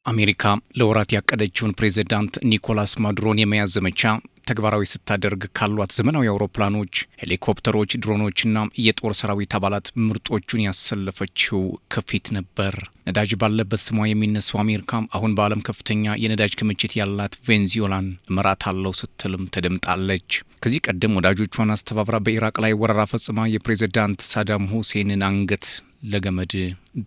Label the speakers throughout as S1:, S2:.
S1: አሜሪካ ለወራት ያቀደችውን ፕሬዝዳንት ኒኮላስ ማዱሮን የመያዝ ዘመቻ ተግባራዊ ስታደርግ ካሏት ዘመናዊ አውሮፕላኖች፣ ሄሊኮፕተሮች፣ ድሮኖችና የጦር ሰራዊት አባላት ምርጦቹን ያሰለፈችው ከፊት ነበር። ነዳጅ ባለበት ስሟ የሚነሳው አሜሪካ አሁን በዓለም ከፍተኛ የነዳጅ ክምችት ያላት ቬንዙዌላን እመራታለሁ ስትልም ተደምጣለች። ከዚህ ቀደም ወዳጆቿን አስተባብራ በኢራቅ ላይ ወረራ ፈጽማ የፕሬዝዳንት ሳዳም ሁሴንን አንገት ለገመድ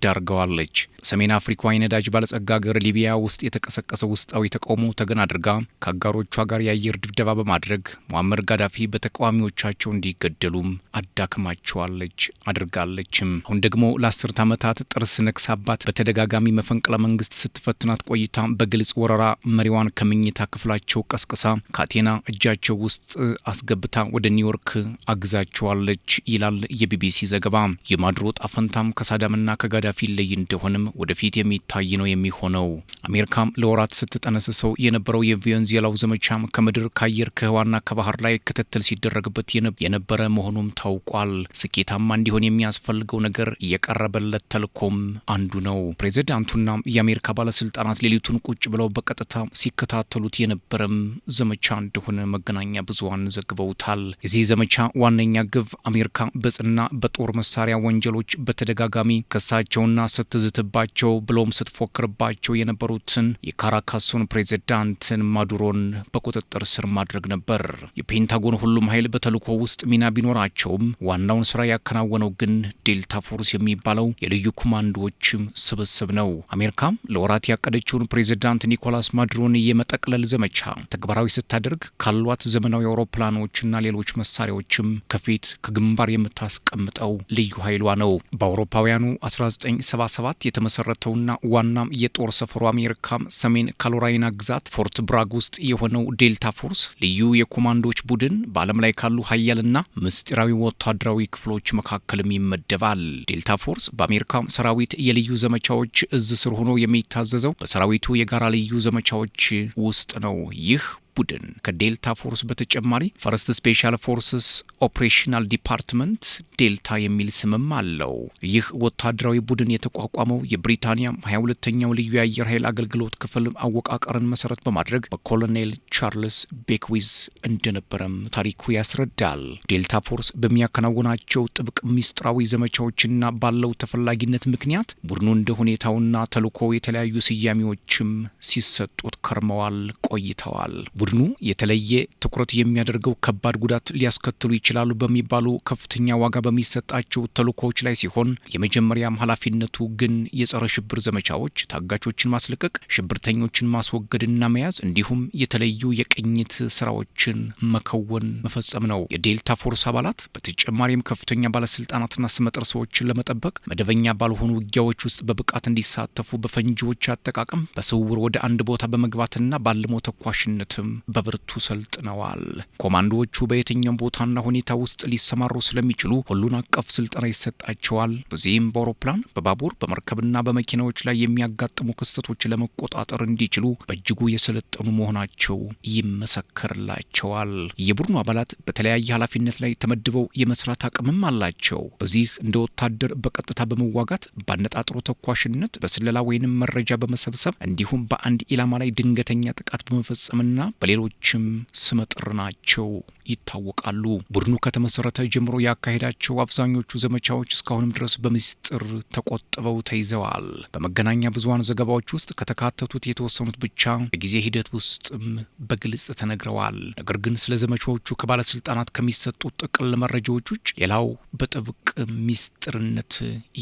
S1: ዳርገዋለች። ሰሜን አፍሪካ የነዳጅ ባለጸጋ ሀገር ሊቢያ ውስጥ የተቀሰቀሰ ውስጣዊ ተቃውሞ ተገን አድርጋ ከአጋሮቿ ጋር የአየር ድብደባ በማድረግ ሙአመር ጋዳፊ በተቃዋሚዎቻቸው እንዲገደሉም አዳክማቸዋለች አድርጋለችም። አሁን ደግሞ ለ10 ዓመታት ጥርስ ነክሳባት በተደጋጋሚ መፈንቅለ መንግስት ስትፈትናት ቆይታ በግልጽ ወረራ መሪዋን ከመኝታ ክፍላቸው ቀስቅሳ ካቴና እጃቸው ውስጥ አስገብታ ወደ ኒውዮርክ አግዛቸዋለች ይላል የቢቢሲ ዘገባ። የማዱሮ ጣፈንታም ከሳዳምና ከጋዳፊ ለይ እንደሆነም ወደፊት የሚታይ ነው የሚሆነው። አሜሪካም ለወራት ስትጠነስሰው የነበረው የቬንዙዌላው ዘመቻም ከምድር ከአየር ከህዋና ከባህር ላይ ክትትል ሲደረግበት የነበረ መሆኑም ታውቋል። ስኬታማ እንዲሆን የሚያስፈልገው ነገር የቀረበለት ተልኮም አንዱ ነው። ፕሬዝዳንቱና የአሜሪካ ባለስልጣናት ሌሊቱን ቁጭ ብለው በቀጥታ ሲከታተሉት የነበረም ዘመቻ እንደሆነ መገናኛ ብዙሃን ዘግበውታል። የዚህ ዘመቻ ዋነኛ ግብ አሜሪካ በጽና በጦር መሳሪያ ወንጀሎች በተደጋጋሚ ከሳቸውና ስትዝትባቸው ብሎም ስትፎክርባቸው የነበሩትን የካራካሱን ፕሬዝዳንትን ማዱሮን በቁጥጥር ስር ማድረግ ነበር። የፔንታጎን ሁሉም ኃይል በተልኮ ውስጥ ሚና ቢኖራቸውም ዋናውን ስራ ያከናወነው ግን ዴልታ ፎርስ የሚባለው የልዩ ኮማንዶዎች ስብስብ ነው። አሜሪካም ለወራት ያቀደችውን ፕሬዝዳንት ኒኮላስ ማዱሮን የመጠቅለል ዘመቻ ተግባራዊ ስታደርግ ካሏት ዘመናዊ አውሮፕላኖችና ሌሎች መሳሪያዎችም ከፊት ከግንባር የምታስቀምጠው ልዩ ኃይሏ ነው። በአውሮፓውያኑ 1977 የተመሰረተውና ዋናም የጦር ሰፈሩ አሜሪካም ሰሜን ካሮላይና ግዛት ፎርት ብራግ ውስጥ የሆነው ዴልታ ፎርስ ልዩ የኮማንዶች ቡድን በዓለም ላይ ካሉ ሀያልና ምስጢራዊ ወታደራዊ ክፍሎች መካከልም ይመደባል። ዴልታ ፎርስ በአሜሪካ ሰራዊት የልዩ ዘመቻዎች እዝ ስር ሆኖ የሚታዘዘው በሰራዊቱ የጋራ ልዩ ዘመቻዎች ውስጥ ነው። ይህ ቡድን ከዴልታ ፎርስ በተጨማሪ ፈርስት ስፔሻል ፎርስስ ኦፕሬሽናል ዲፓርትመንት ዴልታ የሚል ስምም አለው። ይህ ወታደራዊ ቡድን የተቋቋመው የብሪታንያ 22ኛው ልዩ የአየር ኃይል አገልግሎት ክፍል አወቃቀርን መሰረት በማድረግ በኮሎኔል ቻርልስ ቤክዊዝ እንደነበረም ታሪኩ ያስረዳል። ዴልታ ፎርስ በሚያከናውናቸው ጥብቅ ሚስጥራዊ ዘመቻዎችና ባለው ተፈላጊነት ምክንያት ቡድኑ እንደ ሁኔታውና ተልኮ የተለያዩ ስያሜዎችም ሲሰጡት ከርመዋል ቆይተዋል። ቡድኑ የተለየ ትኩረት የሚያደርገው ከባድ ጉዳት ሊያስከትሉ ይችላሉ በሚባሉ ከፍተኛ ዋጋ በሚሰጣቸው ተልእኮዎች ላይ ሲሆን የመጀመሪያም ኃላፊነቱ ግን የጸረ ሽብር ዘመቻዎች፣ ታጋቾችን ማስለቀቅ፣ ሽብርተኞችን ማስወገድና መያዝ እንዲሁም የተለዩ የቅኝት ስራዎችን መከወን መፈጸም ነው። የዴልታ ፎርስ አባላት በተጨማሪም ከፍተኛ ባለስልጣናትና ስመጥር ሰዎችን ለመጠበቅ መደበኛ ባልሆኑ ውጊያዎች ውስጥ በብቃት እንዲሳተፉ በፈንጂዎች አጠቃቀም በስውር ወደ አንድ ቦታ በመግባትና ባልሞ ተኳሽነትም በብርቱ ሰልጥነዋል። ኮማንዶዎቹ በየትኛው ቦታና ሁኔታ ውስጥ ሊሰማሩ ስለሚችሉ ሁሉን አቀፍ ስልጠና ይሰጣቸዋል። በዚህም በአውሮፕላን፣ በባቡር፣ በመርከብና በመኪናዎች ላይ የሚያጋጥሙ ክስተቶች ለመቆጣጠር እንዲችሉ በእጅጉ የሰለጠኑ መሆናቸው ይመሰከርላቸዋል። የቡድኑ አባላት በተለያየ ኃላፊነት ላይ ተመድበው የመስራት አቅምም አላቸው። በዚህ እንደ ወታደር በቀጥታ በመዋጋት ባነጣጥሮ ተኳሽነት፣ በስለላ ወይንም መረጃ በመሰብሰብ እንዲሁም በአንድ ኢላማ ላይ ድንገተኛ ጥቃት በመፈጸምና በሌሎችም ስመጥር ናቸው ይታወቃሉ። ቡድኑ ከተመሰረተ ጀምሮ ያካሄዳቸው አብዛኞቹ ዘመቻዎች እስካሁንም ድረስ በምስጢር ተቆጥበው ተይዘዋል። በመገናኛ ብዙሃን ዘገባዎች ውስጥ ከተካተቱት የተወሰኑት ብቻ በጊዜ ሂደት ውስጥም በግልጽ ተነግረዋል። ነገር ግን ስለ ዘመቻዎቹ ከባለስልጣናት ከሚሰጡት ጥቅል መረጃዎች ውጭ ሌላው በጥብቅ ምስጢርነት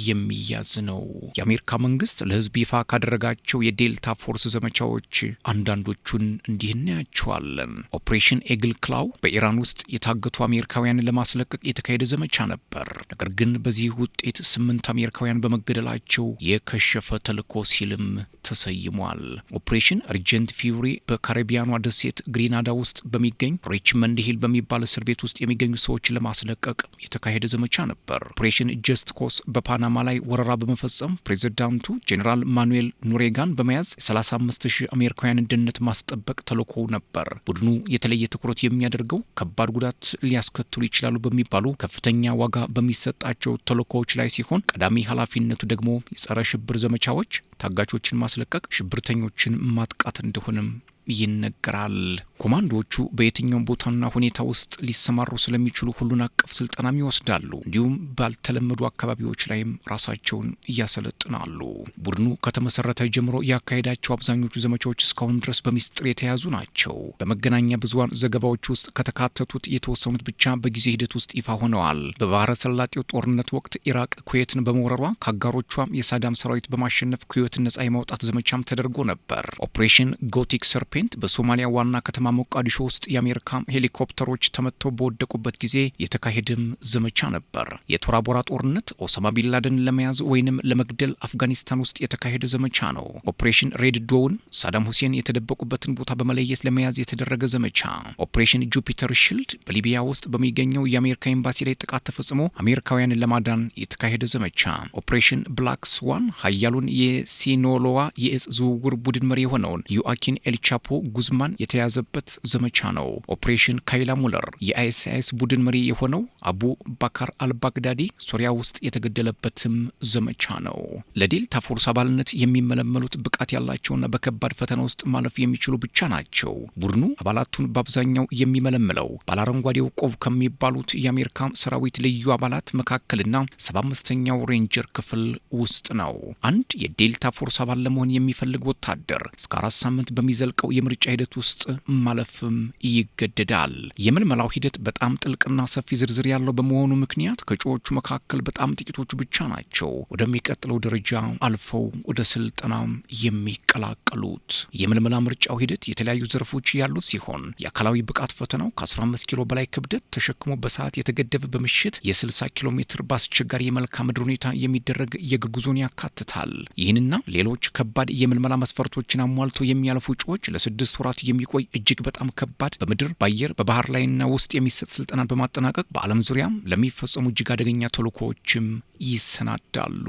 S1: የሚያዝ ነው። የአሜሪካ መንግስት ለህዝብ ይፋ ካደረጋቸው የዴልታ ፎርስ ዘመቻዎች አንዳንዶቹን እንዲህ እናያቸዋለን። ኦፕሬሽን ኤግል ክላው በኢራን ውስጥ የታገቱ አሜሪካውያንን ለማስለቀቅ የተካሄደ ዘመቻ ነበር። ነገር ግን በዚህ ውጤት 8 አሜሪካውያን በመገደላቸው የከሸፈ ተልዕኮ ሲልም ተሰይሟል። ኦፕሬሽን አርጀንት ፊውሪ በካሪቢያኗ ደሴት ግሪናዳ ውስጥ በሚገኝ ሪችመንድ ሂል በሚባል እስር ቤት ውስጥ የሚገኙ ሰዎችን ለማስለቀቅ የተካሄደ ዘመቻ ነበር። ኦፕሬሽን ጀስት ኮስ በፓናማ ላይ ወረራ በመፈጸም ፕሬዝዳንቱ ጄኔራል ማኑኤል ኖሬጋን በመያዝ የ35,000 አሜሪካውያን ደህንነት ማስጠበቅ ተልዕኮ ነበር። ቡድኑ የተለየ ትኩረት የሚያደርገው ከባድ ጉዳት ሊያስከትሉ ይችላሉ በሚባሉ ከፍተኛ ዋጋ በሚሰጣቸው ተልዕኮዎች ላይ ሲሆን ቀዳሚ ኃላፊነቱ ደግሞ የጸረ ሽብር ዘመቻዎች፣ ታጋቾችን ማስለቀቅ፣ ሽብርተኞችን ማጥቃት እንደሆነም ይነገራል። ኮማንዶዎቹ በየትኛውም ቦታና ሁኔታ ውስጥ ሊሰማሩ ስለሚችሉ ሁሉን አቀፍ ስልጠናም ይወስዳሉ። እንዲሁም ባልተለመዱ አካባቢዎች ላይም ራሳቸውን እያሰለጥናሉ። ቡድኑ ከተመሰረተ ጀምሮ ያካሄዳቸው አብዛኞቹ ዘመቻዎች እስካሁን ድረስ በሚስጥር የተያዙ ናቸው። በመገናኛ ብዙሃን ዘገባዎች ውስጥ ከተካተቱት የተወሰኑት ብቻ በጊዜ ሂደት ውስጥ ይፋ ሆነዋል። በባህረ ሰላጤው ጦርነት ወቅት ኢራቅ ኩዌትን በመውረሯ ከአጋሮቿም የሳዳም ሰራዊት በማሸነፍ ኩዌትን ነጻ የማውጣት ዘመቻም ተደርጎ ነበር። ኦፕሬሽን ጎቲክ ሰርፔንት በሶማሊያ ዋና ከተማ ሞቃዲሾ ውስጥ የአሜሪካ ሄሊኮፕተሮች ተመተው በወደቁበት ጊዜ የተካሄደም ዘመቻ ነበር። የቶራ ቦራ ጦርነት ኦሳማ ቢንላደን ለመያዝ ወይንም ለመግደል አፍጋኒስታን ውስጥ የተካሄደ ዘመቻ ነው። ኦፕሬሽን ሬድ ዶውን ሳዳም ሁሴን የተደበቁበትን ቦታ በመለየት ለመያዝ የተደረገ ዘመቻ። ኦፕሬሽን ጁፒተር ሺልድ በሊቢያ ውስጥ በሚገኘው የአሜሪካ ኤምባሲ ላይ ጥቃት ተፈጽሞ አሜሪካውያንን ለማዳን የተካሄደ ዘመቻ። ኦፕሬሽን ብላክ ስዋን ኃያሉን የሲኖሎዋ የእጽ ዝውውር ቡድን መሪ የሆነውን ዮአኪን ኤልቻፖ ጉዝማን የተያዘበት ዘመቻ ነው። ኦፕሬሽን ካይላ ሙለር የአይኤስአይኤስ ቡድን መሪ የሆነው አቡ ባካር አልባግዳዲ ሶሪያ ውስጥ የተገደለበትም ዘመቻ ነው። ለዴልታ ፎርስ አባልነት የሚመለመሉት ብቃት ያላቸውና በከባድ ፈተና ውስጥ ማለፍ የሚችሉ ብቻ ናቸው። ቡድኑ አባላቱን በአብዛኛው የሚመለምለው ባለአረንጓዴው ቆብ ከሚባሉት የአሜሪካ ሰራዊት ልዩ አባላት መካከልና 75ኛው ሬንጀር ክፍል ውስጥ ነው። አንድ የዴልታ ፎርስ አባል ለመሆን የሚፈልግ ወታደር እስከ 4 ሳምንት በሚዘልቀው የምርጫ ሂደት ውስጥ ማለፍም ይገደዳል። የምልመላው ሂደት በጣም ጥልቅና ሰፊ ዝርዝር ያለው በመሆኑ ምክንያት ከእጩዎቹ መካከል በጣም ጥቂቶቹ ብቻ ናቸው ወደሚቀጥለው ደረጃ አልፈው ወደ ስልጠናም የሚቀላቀሉት። የምልመላ ምርጫው ሂደት የተለያዩ ዘርፎች ያሉት ሲሆን የአካላዊ ብቃት ፈተናው ከ15 ኪሎ በላይ ክብደት ተሸክሞ በሰዓት የተገደበ በምሽት የ60 ኪሎ ሜትር በአስቸጋሪ የመልክዓ ምድር ሁኔታ የሚደረግ የእግር ጉዞን ያካትታል። ይህንና ሌሎች ከባድ የምልመላ መስፈርቶችን አሟልቶ የሚያልፉ እጩዎች ለ6 ወራት የሚቆይ እጅግ በጣም ከባድ በምድር በአየር በባህር ላይና ውስጥ የሚሰጥ ስልጠናን በማጠናቀቅ በዓለም ዙሪያም ለሚፈጸሙ እጅግ አደገኛ ተልዕኮዎችም ይሰናዳሉ።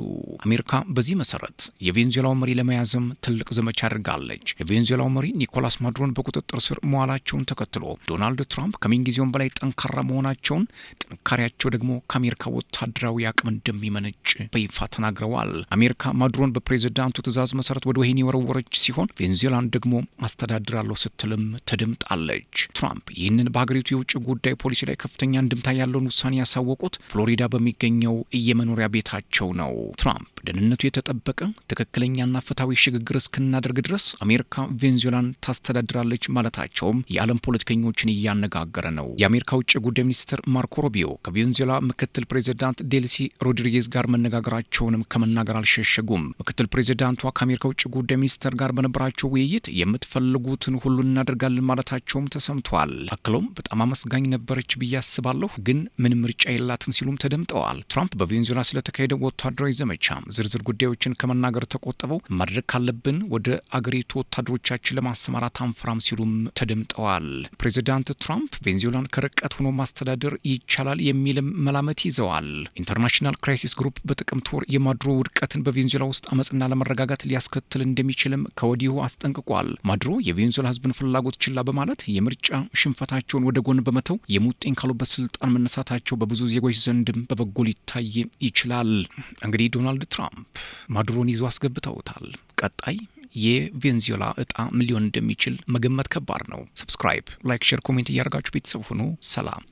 S1: አሜሪካ በዚህ መሰረት የቬንዙዌላው መሪ ለመያዝም ትልቅ ዘመቻ አድርጋለች። የቬንዙዌላው መሪ ኒኮላስ ማዱሮን በቁጥጥር ስር መዋላቸውን ተከትሎ ዶናልድ ትራምፕ ከምንጊዜውም በላይ ጠንካራ መሆናቸውን፣ ጥንካሬያቸው ደግሞ ከአሜሪካ ወታደራዊ አቅም እንደሚመነጭ በይፋ ተናግረዋል። አሜሪካ ማዱሮን በፕሬዝዳንቱ ትዕዛዝ መሰረት ወደ ወህኒ የወረወረች ሲሆን ቬንዙዌላን ደግሞ አስተዳድራለሁ ስትልም ተደምጣለች። ትራምፕ ይህንን በሀገሪቱ የውጭ ጉዳይ ፖሊሲ ላይ ከፍተኛ እንድምታ ያለውን ውሳኔ ያሳወቁት ፍሎሪዳ በሚገኘው የመኖሪያ ቤታቸው ነው። ትራምፕ ደህንነቱ የተጠበቀ ትክክለኛና ፍትሐዊ ሽግግር እስክናደርግ ድረስ አሜሪካ ቬንዙዌላን ታስተዳድራለች ማለታቸውም የዓለም ፖለቲከኞችን እያነጋገረ ነው። የአሜሪካ ውጭ ጉዳይ ሚኒስትር ማርኮ ሩቢዮ ከቬንዙዌላ ምክትል ፕሬዚዳንት ዴልሲ ሮድሪጌዝ ጋር መነጋገራቸውንም ከመናገር አልሸሸጉም። ምክትል ፕሬዚዳንቷ ከአሜሪካ ውጭ ጉዳይ ሚኒስትር ጋር በነበራቸው ውይይት የምትፈልጉትን ሁሉ እናደርጋለን ማለታቸውም ተሰምቷል። አክሎም በጣም አመስጋኝ ነበረች ብዬ አስባለሁ፣ ግን ምንም ምርጫ የላትም ሲሉም ተደምጠዋል። ትራምፕ በቬንዙዌላ ስለተካሄደው ወታደራዊ ዘመቻ ዝርዝር ጉዳዮችን ከመናገር ተቆጥበው ማድረግ ካለብን ወደ አገሪቱ ወታደሮቻችን ለማሰማራት አንፈራም ሲሉም ተደምጠዋል። ፕሬዚዳንት ትራምፕ ቬንዙዌላን ከርቀት ሆኖ ማስተዳደር ይቻላል የሚልም መላመት ይዘዋል። ኢንተርናሽናል ክራይሲስ ግሩፕ በጥቅምት ወር የማዱሮ ውድቀትን በቬንዙዌላ ውስጥ አመፅና ለመረጋጋት ሊያስከትል እንደሚችልም ከወዲሁ አስጠንቅቋል። ማዱሮ የቬንዙዌላ ሕዝብን ፍላጎት ችላ በማለት የምርጫ ሽንፈታቸውን ወደ ጎን በመተው የሙጥኝ ካሉበት ስልጣን መነሳታቸው በብዙ ዜጎች ዘንድም በበጎ ሊታይ ይችላል። እንግዲህ ዶናልድ ትራምፕ ማዱሮን ይዞ አስገብተውታል። ቀጣይ የቬንዙዌላ እጣ ምን ሊሆን እንደሚችል መገመት ከባድ ነው። ሰብስክራይብ፣ ላይክ፣ ሼር፣ ኮሜንት እያደረጋችሁ ቤተሰብ ሁኑ። ሰላም።